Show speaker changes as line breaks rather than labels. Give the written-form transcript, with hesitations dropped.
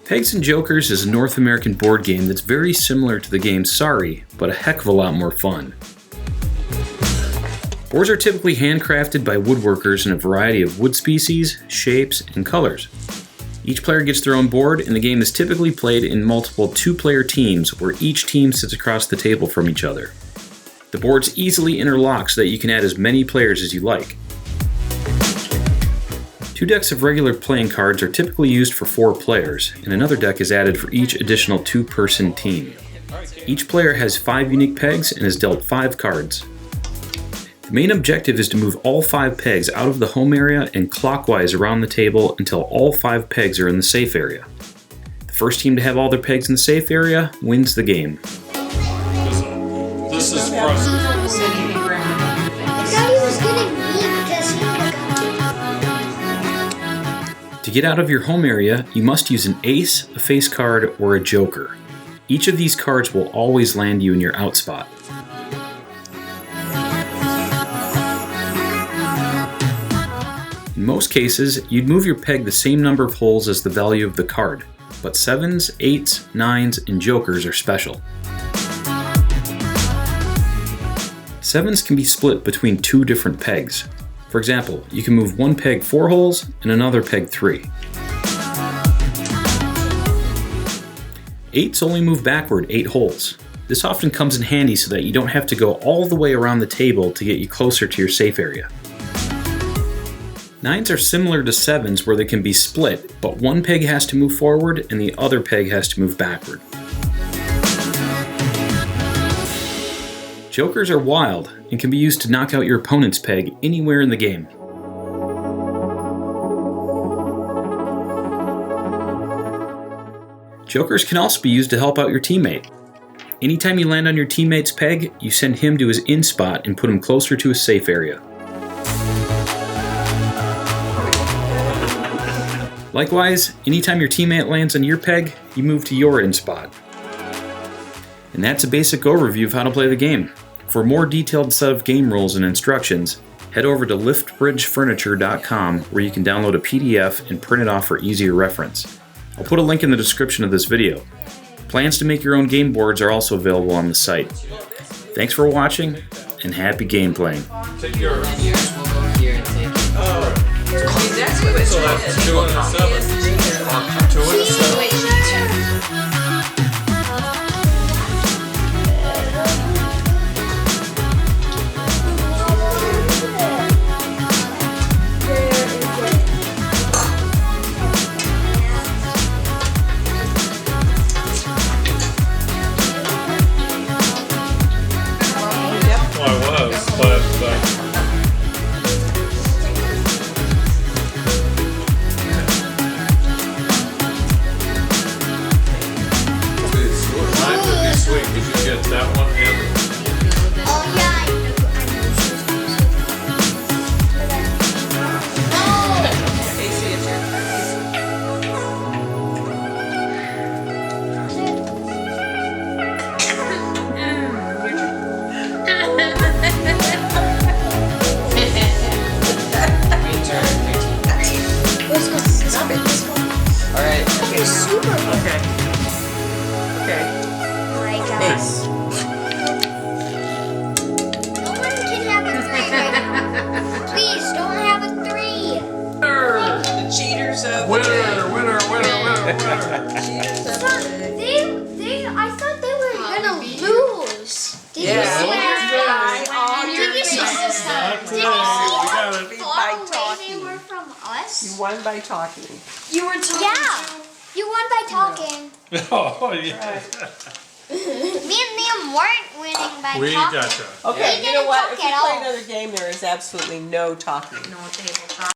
Pegs and Jokers is a North American board game that's very similar to the game Sorry, but a heck of a lot more fun. Boards are typically handcrafted by woodworkers in a variety of wood species, shapes, and colors. Each player gets their own board, and the game is typically played in multiple two-player teams where each team sits across the table from each other. The boards easily interlock so that you can add as many players as you like. 2 decks of regular playing cards are typically used for 4 players, and another deck is added for each additional 2-person team. Each player has 5 unique pegs and is dealt 5 cards. The main objective is to move all 5 pegs out of the home area and clockwise around the table until all 5 pegs are in the safe area. The first team to have all their pegs in the safe area wins the game.
This is frustrating.
To get out of your home area, you must use an ace, a face card, or a joker. Each of these cards will always land you in your out spot. In most cases, you'd move your peg the same number of holes as the value of the card, but 7s, 8s, 9s, and jokers are special. 7s can be split between 2 different pegs. For example, you can move one peg 4 holes and another peg 3. 8s only move backward 8 holes. This often comes in handy so that you don't have to go all the way around the table to get you closer to your safe area. 9s are similar to 7s where they can be split, but one peg has to move forward and the other peg has to move backward. Jokers are wild and can be used to knock out your opponent's peg anywhere in the game. Jokers can also be used to help out your teammate. Anytime you land on your teammate's peg, you send him to his in spot and put him closer to a safe area. Likewise, anytime your teammate lands on your peg, you move to your in spot. And that's a basic overview of how to play the game. For a more detailed set of game rules and instructions, head over to liftbridgefurniture.com where you can download a PDF and print it off for easier reference. I'll put a link in the description of this video. Plans to make your own game boards are also available on the site. Thanks for watching, and happy game playing.
Take yours.
So that's 2 and a 7. 2 and a 7. Did you get that one in?
Oh yeah,
Casey, it's your
Stop it.
Alright.
You're super good.
Okay. Okay.
Alright, guys. No one can have a 3 right now. Please, don't have a 3.
The cheaters of the day.
Winner.
Cheaters of
So,
the day.
I thought they were gonna lose. Did you
Yeah.
see that?
Did you see
how
By
far away they
talking.
were from us?
You won by talking.
You were talking. Yeah. You won by talking.
Oh, yeah.
Me and Liam weren't winning by
We
talking.
gotcha.
Okay,
We
you know
didn't
what?
talk
If we
at
play
all.
another game, there is absolutely no talking.
No table talk.